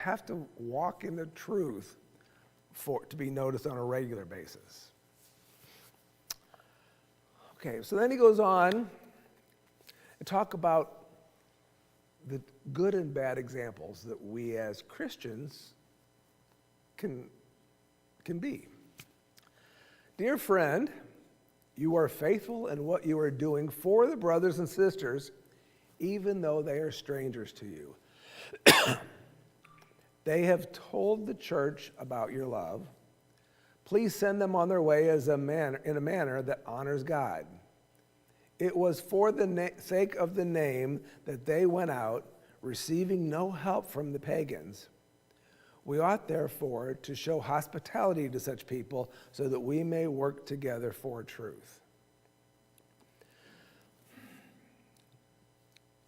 have to walk in the truth for it to be noticed on a regular basis. Okay, so then he goes on and talk about the good and bad examples that we as Christians can be. Dear friend, you are faithful in what you are doing for the brothers and sisters, even though they are strangers to you. They have told the church about your love. Please send them on their way in a manner that honors God. It was for the sake of the name that they went out, receiving no help from the pagans. We ought, therefore, to show hospitality to such people so that we may work together for truth.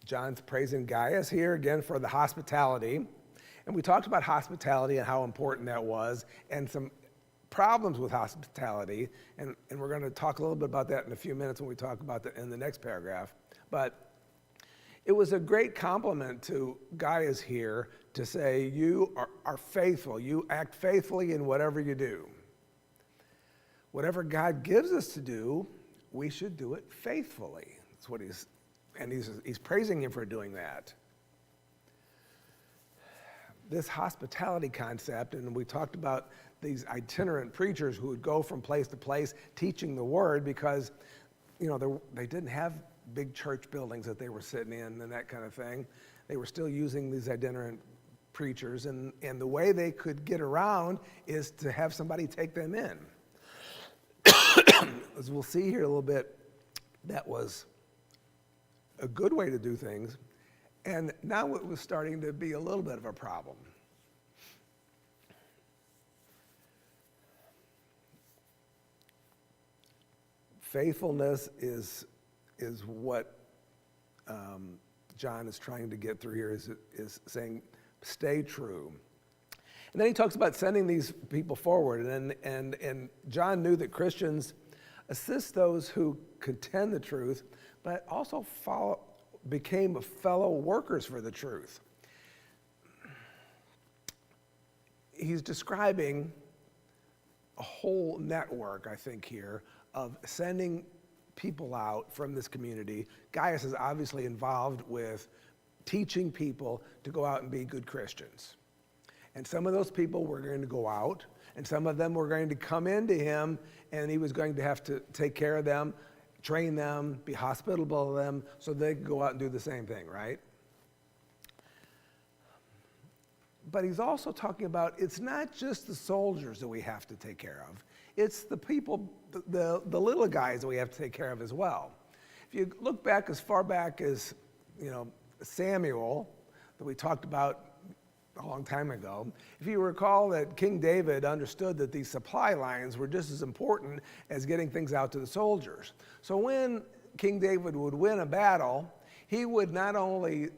John's praising Gaius here again for the hospitality. And we talked about hospitality and how important that was and some problems with hospitality. And we're going to talk a little bit about that in a few minutes when we talk about that in the next paragraph. But it was a great compliment to Gaius here to say, you are faithful. You act faithfully in whatever you do. Whatever God gives us to do, we should do it faithfully. That's what he's praising him for doing that. This hospitality concept, and we talked about these itinerant preachers who would go from place to place teaching the word because, they didn't have big church buildings that they were sitting in and that kind of thing. They were still using these itinerant preachers, and the way they could get around is to have somebody take them in. As we'll see here a little bit, that was a good way to do things. And now it was starting to be a little bit of a problem. Faithfulness is what John is trying to get through here, is saying, stay true. And then he talks about sending these people forward. And John knew that Christians assist those who contend the truth, but also became fellow workers for the truth. He's describing a whole network, I think, here of sending people out from this community. Gaius is obviously involved with teaching people to go out and be good Christians. And some of those people were going to go out, and some of them were going to come into him, and he was going to have to take care of them, train them, be hospitable to them, so they could go out and do the same thing, right? But he's also talking about it's not just the soldiers that we have to take care of. It's the people, the little guys that we have to take care of as well. If you look back as far back as, Samuel, that we talked about a long time ago, if you recall that King David understood that these supply lines were just as important as getting things out to the soldiers. So when King David would win a battle, he would not only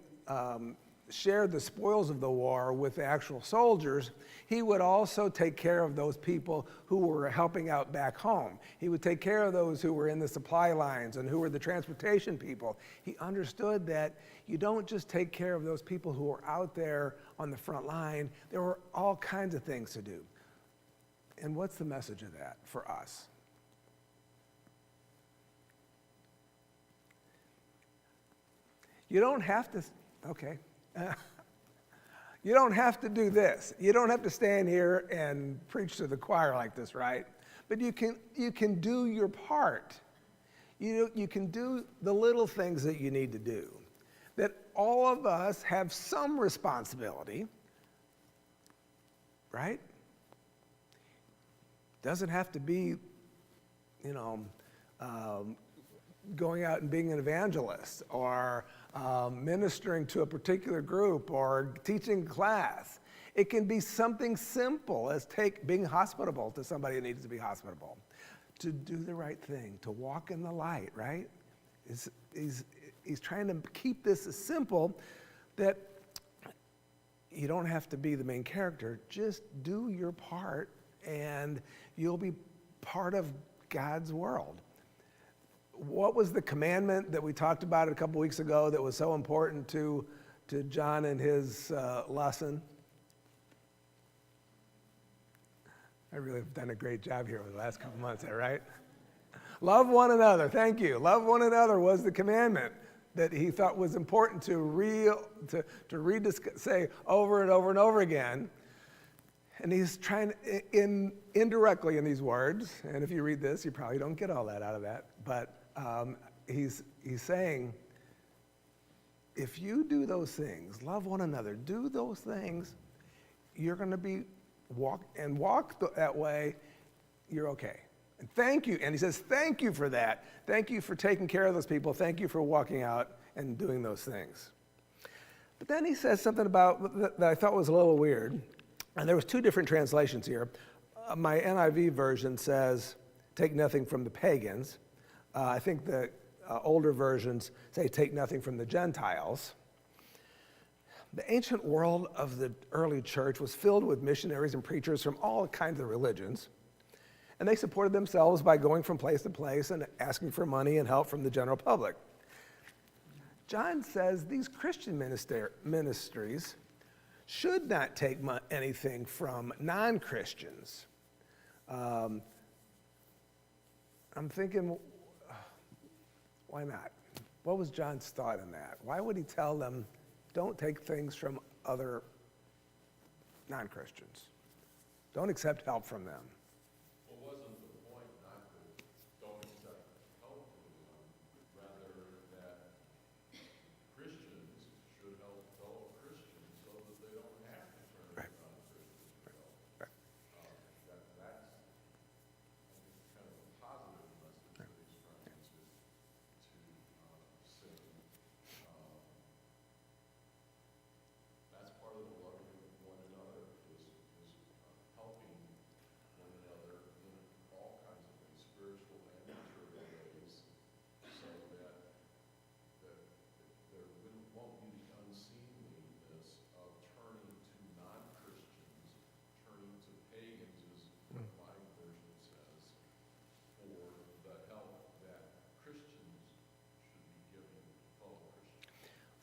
share the spoils of the war with the actual soldiers, he would also take care of those people who were helping out back home. He would take care of those who were in the supply lines and who were the transportation people. He understood that you don't just take care of those people who are out there on the front line. There were all kinds of things to do. And what's the message of that for us? You don't have to, okay. You don't have to do this. You don't have to stand here and preach to the choir like this, right? But you can do your part. You can do the little things that you need to do. That all of us have some responsibility, right? Doesn't have to be, going out and being an evangelist or ministering to a particular group or teaching class. It can be something simple as being hospitable to somebody who needs to be hospitable, to do the right thing, to walk in the light, right? He's trying to keep this as simple that you don't have to be the main character. Just do your part and you'll be part of God's world. What was the commandment that we talked about a couple weeks ago that was so important to John in his lesson? I really have done a great job here over the last couple months, is that right? Love one another, thank you. Love one another was the commandment that he thought was important to say over and over and over again. And he's trying, indirectly in these words, and if you read this, you probably don't get all that out of that, but he's saying, if you do those things, love one another, do those things, you're going to walk that way, you're okay. And thank you. And he says, thank you for that. Thank you for taking care of those people. Thank you for walking out and doing those things. But then he says something about that I thought was a little weird. And there was two different translations here. My NIV version says, take nothing from the pagans. I think the older versions say, take nothing from the Gentiles. The ancient world of the early church was filled with missionaries and preachers from all kinds of religions. And they supported themselves by going from place to place and asking for money and help from the general public. John says these Christian ministries should not take anything from non-Christians. I'm thinking, why not? What was John's thought in that? Why would he tell them, don't take things from other non-Christians? Don't accept help from them.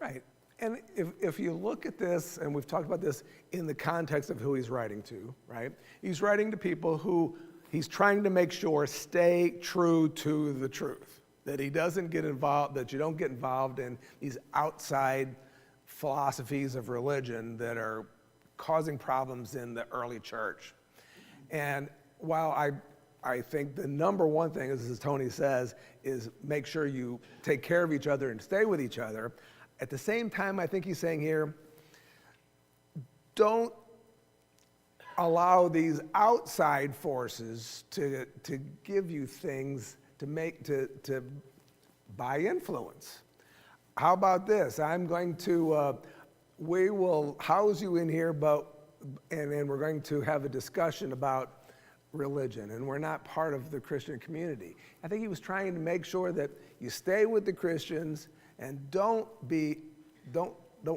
Right. And if you look at this, and we've talked about this in the context of who he's writing to, right? He's writing to people who he's trying to make sure stay true to the truth, that he doesn't get involved, that you don't get involved in these outside philosophies of religion that are causing problems in the early church. And while I think the number one thing, as Tony says, is make sure you take care of each other and stay with each other. At the same time, I think he's saying here, don't allow these outside forces to give you things to buy influence. How about this? I'm going to, we will house you in here, and we're going to have a discussion about religion, and we're not part of the Christian community. I think he was trying to make sure that you stay with the Christians and don't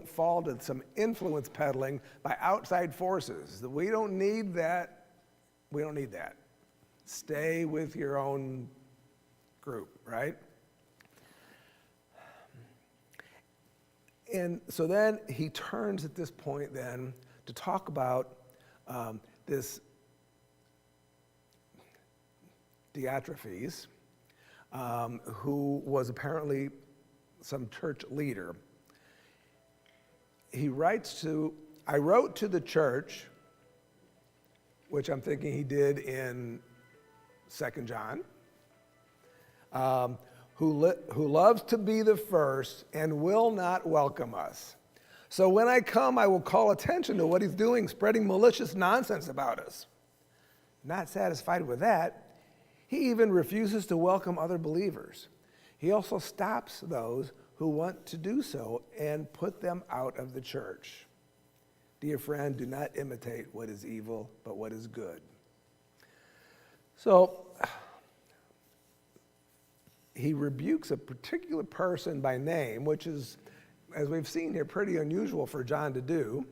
fall to some influence peddling by outside forces. We don't need that. We don't need that. Stay with your own group, right? And so then he turns at this point then to talk about this Diotrephes, who was apparently some church leader. He writes I wrote to the church, which I'm thinking he did in 2 John, who loves to be the first and will not welcome us. So when I come, I will call attention to what he's doing, spreading malicious nonsense about us. Not satisfied with that, he even refuses to welcome other believers. He also stops those who want to do so and put them out of the church. Dear friend, do not imitate what is evil, but what is good. So he rebukes a particular person by name, which is, as we've seen here, pretty unusual for John to do.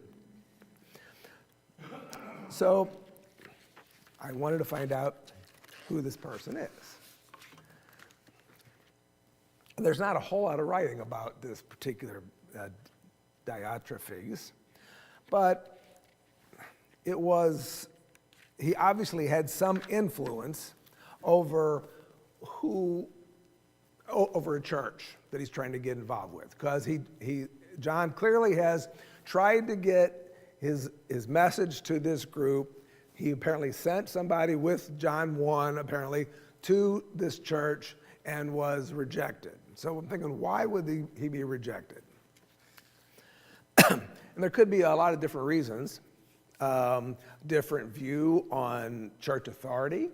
So I wanted to find out who this person is. There's not a whole lot of writing about this particular Diotrephes, but he obviously had some influence over over a church that he's trying to get involved with, because John clearly has tried to get his message to this group. He apparently sent somebody with John 1, apparently, to this church and was rejected. So I'm thinking, why would he be rejected? And there could be a lot of different reasons. Different view on church authority,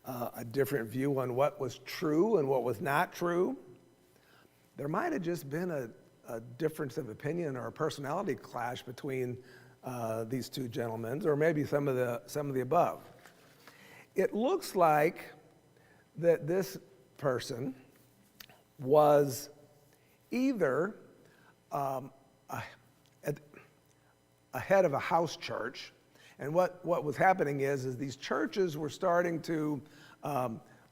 a different view on what was true and what was not true. There might have just been a difference of opinion or a personality clash between these two gentlemen, or maybe some of the above. It looks like that this person was either a head of a house church, and what was happening is these churches were starting to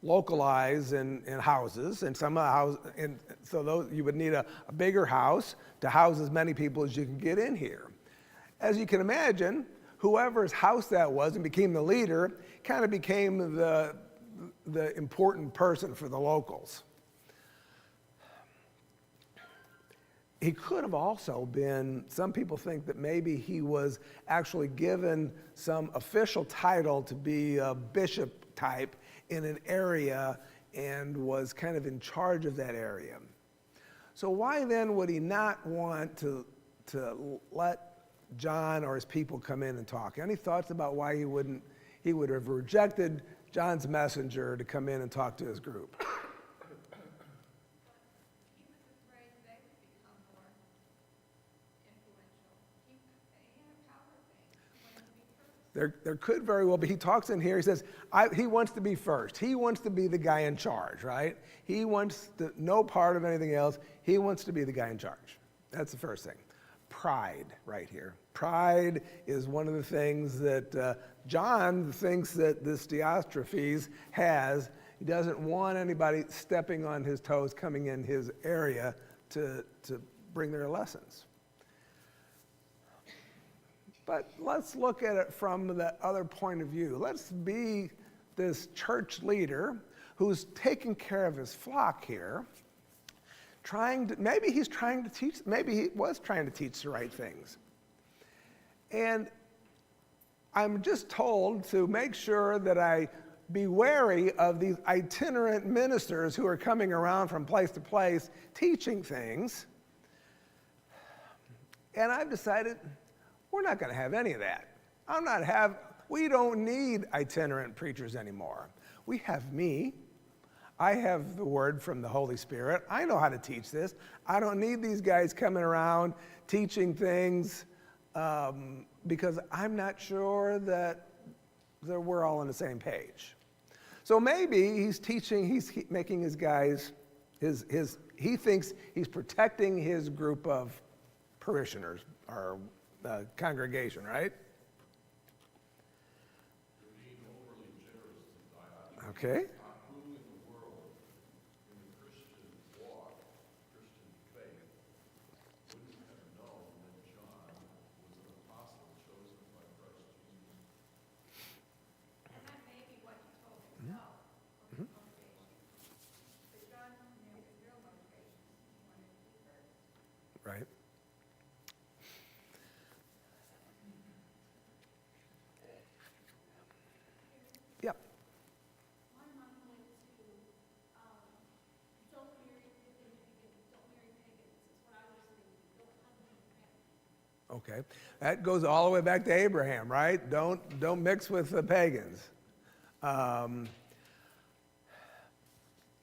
localize in houses, and some of the houses, and so you would need a bigger house to house as many people as you can get in here. As you can imagine, whoever's house that was and became the leader kind of became the important person for the locals. He could have also been, some people think that maybe he was actually given some official title to be a bishop type in an area and was kind of in charge of that area. So why then would he not want to let John or his people come in and talk? Any thoughts about why he would have rejected John's messenger to come in and talk to his group? There could very well be. He talks in here, he says, he wants to be first. He wants to be the guy in charge, right? He wants no part of anything else. He wants to be the guy in charge. That's the first thing. Pride, right here. Pride is one of the things that John thinks that this Diotrephes has. He doesn't want anybody stepping on his toes, coming in his area to bring their lessons. But let's look at it from the other point of view. Let's be this church leader who's taking care of his flock here, maybe he was trying to teach the right things. And I'm just told to make sure that I be wary of these itinerant ministers who are coming around from place to place teaching things. And I've decided, we're not going to have any of that. We don't need itinerant preachers anymore. We have me. I have the word from the Holy Spirit. I know how to teach this. I don't need these guys coming around teaching things because I'm not sure that we're all on the same page. So maybe he's making his guys, he thinks he's protecting his group of parishioners or congregation, right? Okay. Right. Yep. Okay, that goes all the way back to Abraham, right? Don't mix with the pagans.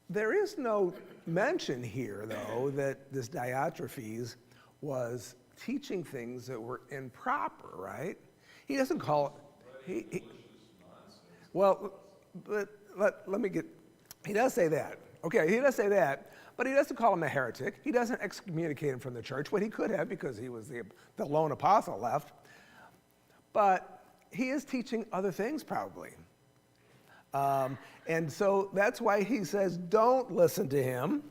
There is no mention here, though, that this Diotrephes was teaching things that were improper, right? He doesn't call it. Well, let me get. He does say that. Okay, he does say that, but he doesn't call him a heretic. He doesn't excommunicate him from the church, what he could have because he was the lone apostle left. But he is teaching other things probably. And so that's why he says, don't listen to him.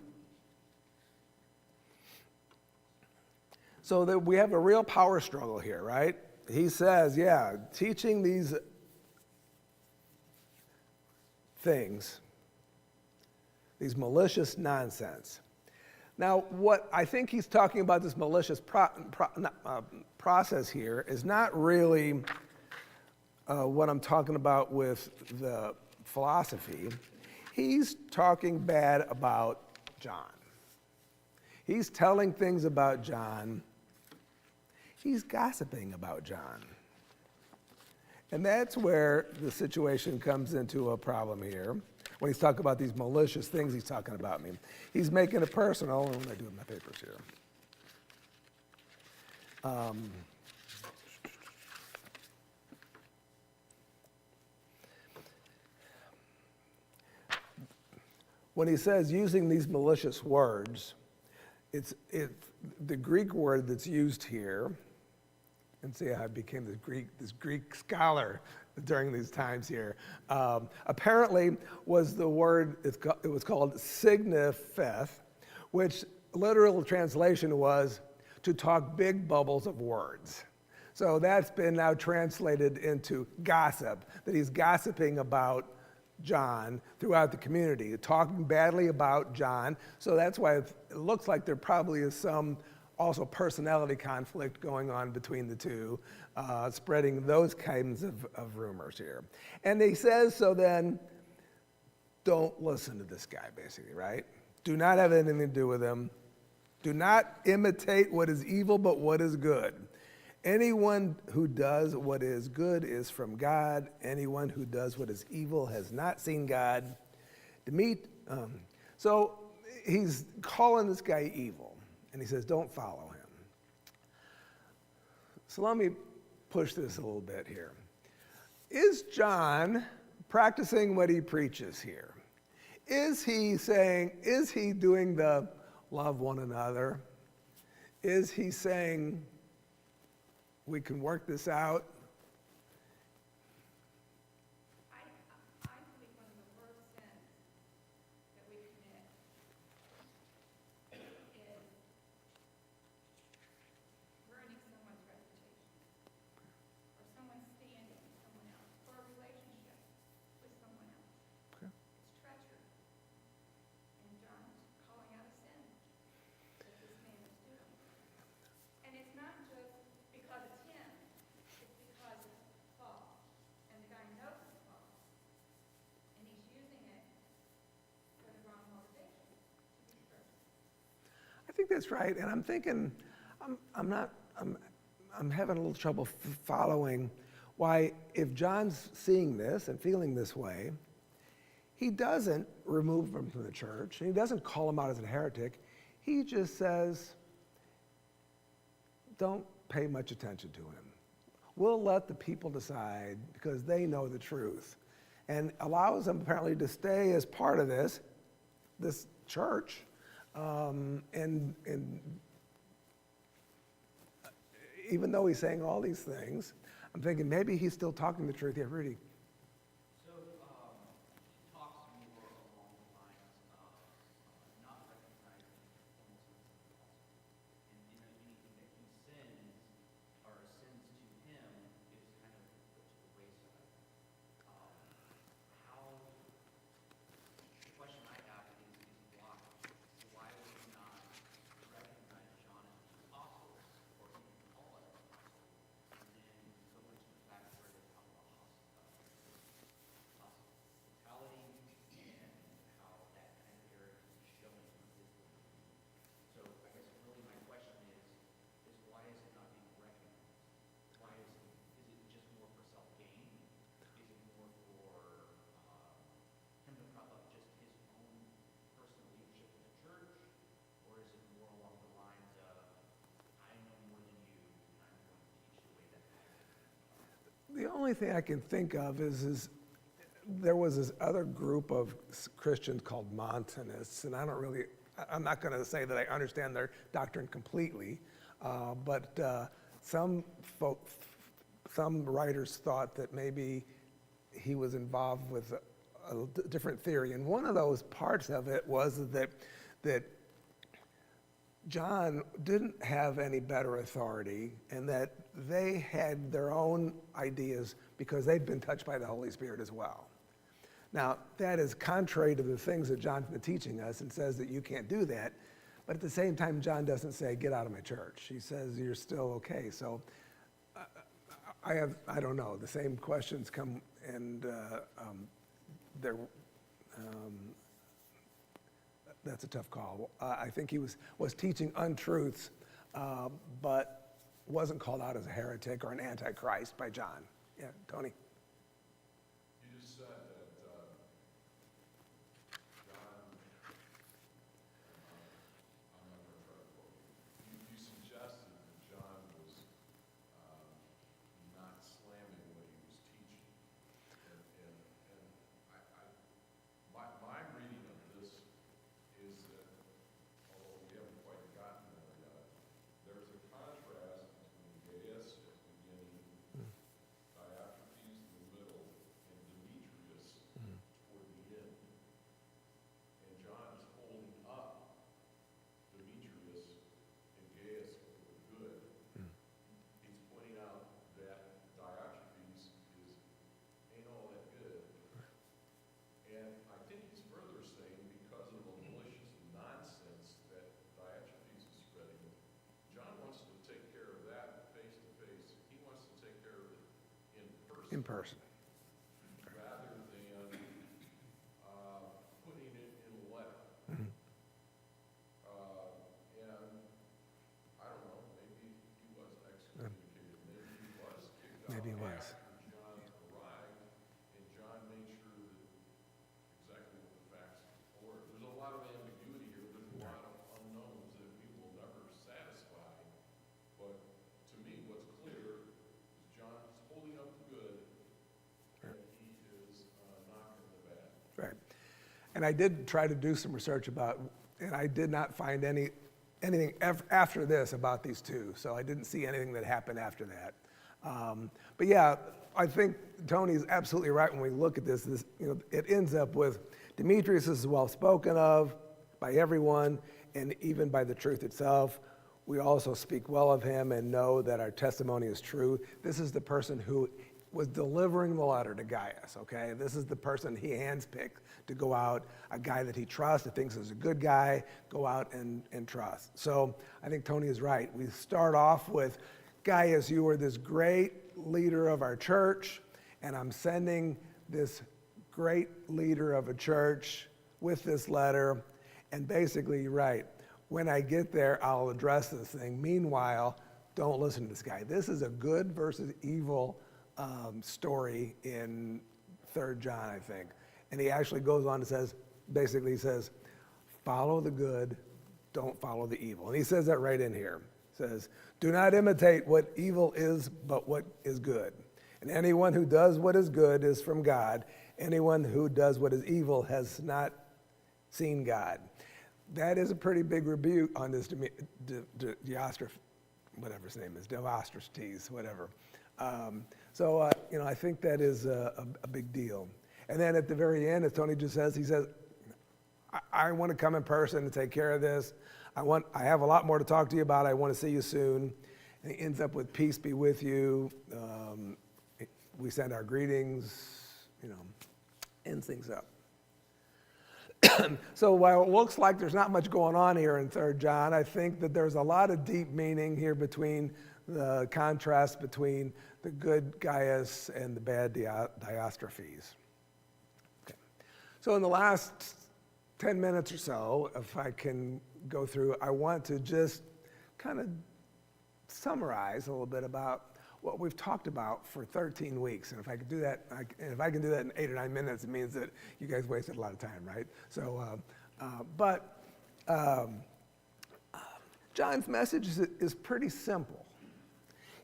So that we have a real power struggle here, right? He says, yeah, teaching these things, these malicious nonsense. Now, what I think he's talking about, this malicious process here, is not really what I'm talking about with the philosophy. He's talking bad about John. He's telling things about John. He's gossiping about John. And that's where the situation comes into a problem here. When he's talking about these malicious things he's talking about me. He's making it personal. What am I doing with my papers here? When he says using these malicious words, it's the Greek word that's used here, and see how I became this Greek scholar during these times here. Apparently was the word, it was called signifieth, which literal translation was to talk big bubbles of words. So that's been now translated into gossip, that he's gossiping about John throughout the community, talking badly about John. So that's why it looks like there probably is some also personality conflict going on between the two, spreading those kinds of rumors here. And he says, so then, don't listen to this guy, basically, right? Do not have anything to do with him. Do not imitate what is evil, but what is good. Anyone who does what is good is from God. Anyone who does what is evil has not seen God. So he's calling this guy evil. And he says, don't follow him. So let me push this a little bit here. Is John practicing what he preaches here? Is he doing the love one another? Is he saying we can work this out? I think that's right, and I'm thinking, I'm having a little trouble following why, if John's seeing this and feeling this way, he doesn't remove him from the church, and he doesn't call him out as a heretic. He just says, don't pay much attention to him. We'll let the people decide because they know the truth, and allows them apparently to stay as part of this church. And even though he's saying all these things, I'm thinking maybe he's still talking the truth here, Rudy. So he talks more along the lines of not recognizing almost and anything that he sins or sins to him is kind of put to the wayside. The question I have is why? Why would he not recognize John as the apostle, or even Paul as an apostle, and then go into the fact where they talk about hospitality and how that kind of area is showing his. So I guess really my question is why is it not being recognized? Why is it just more for self-gain? Is it more for him to prop up just his own personal leadership in the church? Or is it more along the lines of, I know more than you, and I'm going to teach the way that I do? The only thing I can think of is there was this other group of Christians called Montanists, and I'm not going to say that I understand their doctrine completely, but some writers thought that maybe he was involved with a different theory, and one of those parts of it was that John didn't have any better authority, and that they had their own ideas because they'd been touched by the Holy Spirit as well. Now, that is contrary to the things that John's been teaching us and says that you can't do that. But at the same time, John doesn't say, get out of my church. He says, you're still okay. So I don't know, the same questions come, and that's a tough call. I think he was teaching untruths, but wasn't called out as a heretic or an antichrist by John. Yeah, Tony? You just said that John, I'm not going to try to quote you. You suggested that John was not slamming what he was teaching. And my reading of this is that, although we haven't quite gotten there yet, there's a contrast between Gaius at the beginning, Diotrephes in the middle, and Demetrius toward the end. And John is holding up Demetrius and Gaius for the good. He's pointing out that Diotrephes ain't all that good. And I think he's further saying, because of the malicious nonsense that Diotrephes is spreading, John wants to take care of that face to face. He wants to take care of it in person. Rather than putting it in a letter. And I don't know, maybe he was excommunicated, maybe he was kicked out Maybe he was. after John arrived, and John made sure that exactly what the facts were. There's a lot of ambiguity here, there's a lot of unknowns that we will never satisfy. But to me, what's clear is John is holding up the good, and he is knocking the bad. Right. And I did try to do some research about, and I did not find anything after this about these two. So I didn't see anything that happened after that. But yeah, I think Tony's absolutely right when we look at this. It ends up with Demetrius is well spoken of by everyone and even by the truth itself. We also speak well of him and know that our testimony is true. This is the person who was delivering the letter to Gaius, okay? This is the person he handpicked to go out, a guy that he trusts, that thinks is a good guy, go out and trust. So I think Tony is right. We start off with, Gaius, you are this great leader of our church, and I'm sending this great leader of a church with this letter, and basically, you're right. When I get there, I'll address this thing. Meanwhile, don't listen to this guy. This is a good versus evil story in 3 John, I think. And he actually goes on and says, basically says, follow the good, don't follow the evil. And he says that right in here. He says, do not imitate what evil is, but what is good. And anyone who does what is good is from God. Anyone who does what is evil has not seen God. That is a pretty big rebuke on this whatever his name is, Demosthenes, whatever. I think that is a big deal. And then at the very end, as Tony just says, he says, I want to come in person and take care of this. I have a lot more to talk to you about. I want to see you soon. And he ends up with peace be with you. We send our greetings, ends things up. So while it looks like there's not much going on here in 3 John, I think that there's a lot of deep meaning here between the contrast between the good Gaius and the bad Diotrephes. Okay. So in the last 10 minutes or so, if I can go through, I want to just kind of summarize a little bit about what we've talked about for 13 weeks. And if I could do that, if I can do that in 8 or 9 minutes, it means that you guys wasted a lot of time, right? So, John's message is pretty simple.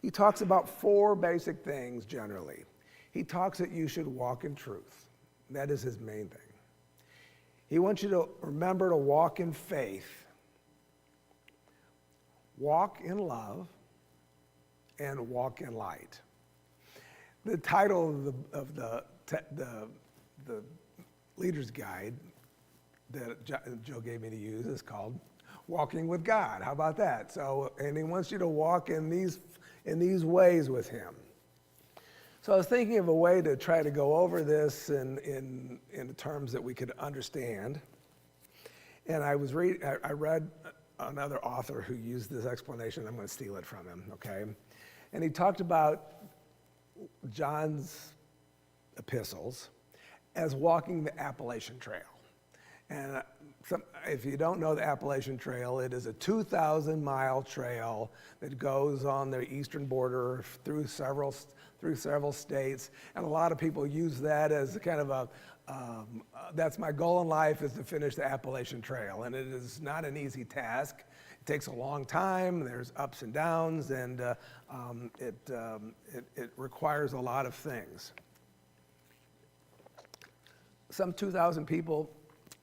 He talks about 4 basic things generally. He talks that you should walk in truth. That is his main thing. He wants you to remember to walk in faith, walk in love, and walk in light. The title of the Leader's Guide that Joe gave me to use is called Walking with God. How about that? So, and he wants you to walk in these ways with him. So I was thinking of a way to try to go over this in terms that we could understand. And I read another author who used this explanation. I'm going to steal it from him, okay? And he talked about John's epistles as walking the Appalachian Trail. And if you don't know the Appalachian Trail, it is a 2,000-mile trail that goes on the eastern border through several states. And a lot of people use that as kind of that's my goal in life, is to finish the Appalachian Trail. And it is not an easy task. It takes a long time. There's ups and downs, and it requires a lot of things. Some 2,000 people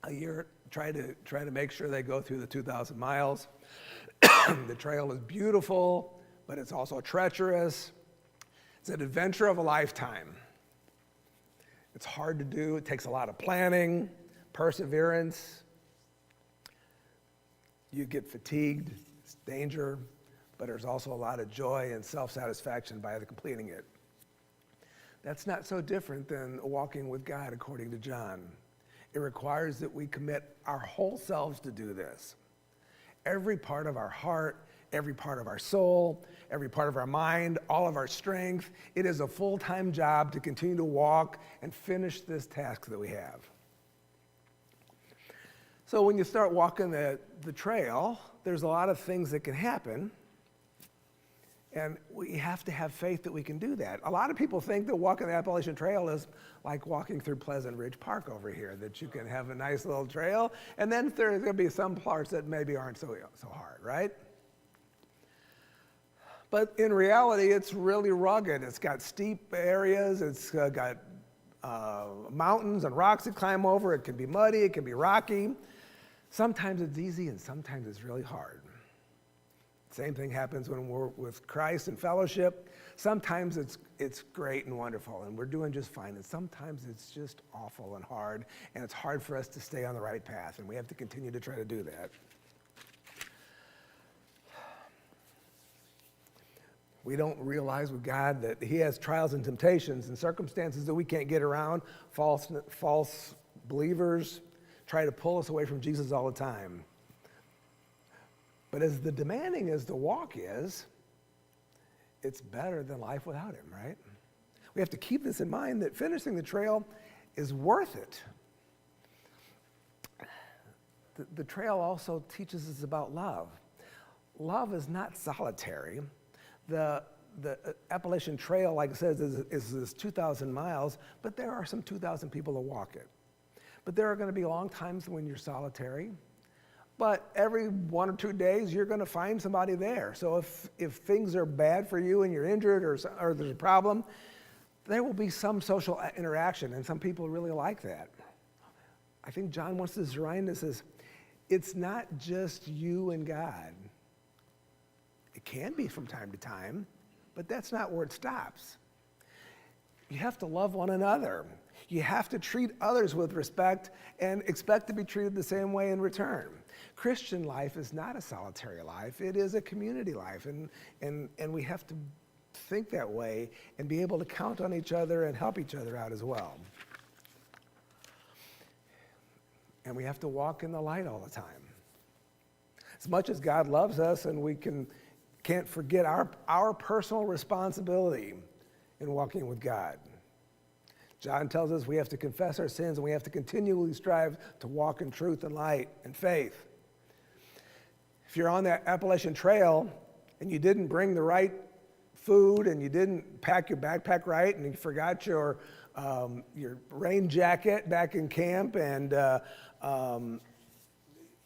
a year try to make sure they go through the 2,000 miles. The trail is beautiful, but it's also treacherous. It's an adventure of a lifetime. It's hard to do. It takes a lot of planning, perseverance. You get fatigued. It's danger, but there's also a lot of joy and self-satisfaction by completing it. That's not so different than walking with God, according to John. It requires that we commit our whole selves to do this. Every part of our heart, every part of our soul, every part of our mind, all of our strength. It is a full-time job to continue to walk and finish this task that we have. So when you start walking the trail, there's a lot of things that can happen. And we have to have faith that we can do that. A lot of people think that walking the Appalachian Trail is like walking through Pleasant Ridge Park over here, that you can have a nice little trail, and then there's going to be some parts that maybe aren't so hard, right? But in reality, it's really rugged. It's got steep areas. It's got mountains and rocks to climb over. It can be muddy. It can be rocky. Sometimes it's easy, and sometimes it's really hard. Same thing happens when we're with Christ in fellowship. Sometimes it's great and wonderful, and we're doing just fine. And sometimes it's just awful and hard, and it's hard for us to stay on the right path, and we have to continue to try to do that. We don't realize with God that He has trials and temptations and circumstances that we can't get around. False believers try to pull us away from Jesus all the time. But as the demanding as the walk is, it's better than life without Him, right? We have to keep this in mind, that finishing the trail is worth it. The trail also teaches us about love. Love is not solitary. The Appalachian Trail, like it says, is 2,000 miles, but there are some 2,000 people that walk it. But there are going to be long times when you're solitary. But every 1 or 2 days, you're going to find somebody there. So if things are bad for you and you're injured or there's a problem, there will be some social interaction, and some people really like that. I think John wants to remind us is, it's not just you and God. It can be from time to time, but that's not where it stops. You have to love one another. You have to treat others with respect and expect to be treated the same way in return. Christian life is not a solitary life. It is a community life, and we have to think that way and be able to count on each other and help each other out as well. And we have to walk in the light all the time. As much as God loves us, and we can't forget our personal responsibility in walking with God. John tells us we have to confess our sins, and we have to continually strive to walk in truth and light and faith. If you're on that Appalachian Trail and you didn't bring the right food, and you didn't pack your backpack right, and you forgot your rain jacket back in camp, and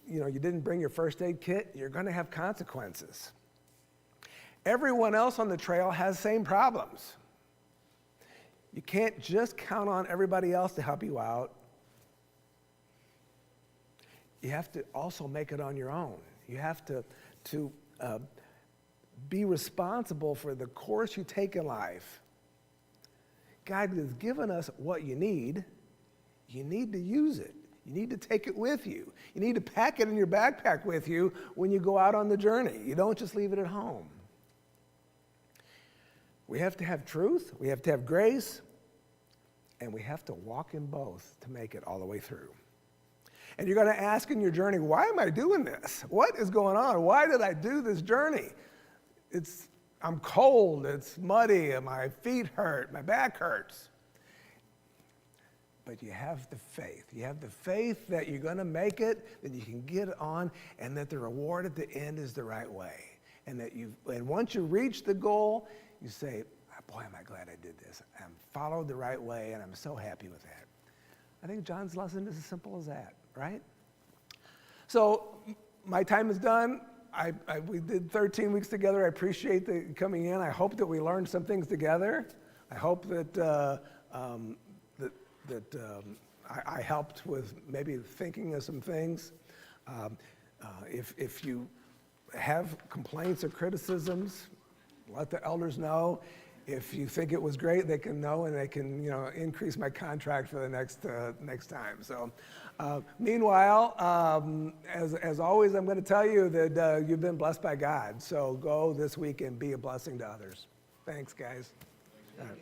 you didn't bring your first aid kit, you're going to have consequences. Everyone else on the trail has the same problems. You can't just count on everybody else to help you out. You have to also make it on your own. You have to be responsible for the course you take in life. God has given us what you need. You need to use it. You need to take it with you. You need to pack it in your backpack with you when you go out on the journey. You don't just leave it at home. We have to have truth, we have to have grace, and we have to walk in both to make it all the way through. And you're going to ask in your journey, why am I doing this? What is going on? Why did I do this journey? I'm cold, it's muddy, my feet hurt, my back hurts. But you have the faith. You have the faith that you're going to make it, that you can get it on, and that the reward at the end is the right way. And once you reach the goal, you say, boy, am I glad I did this. I'm followed the right way, and I'm so happy with that. I think John's lesson is as simple as that, right? So my time is done. We did 13 weeks together. I appreciate the coming in. I hope that we learned some things together. I hope that I helped with maybe thinking of some things. If you have complaints or criticisms, let the elders know. If you think it was great, they can know, and they can, increase my contract for the next time. So, meanwhile, as always, I'm going to tell you that you've been blessed by God. So go this week and be a blessing to others. Thanks, guys. All right.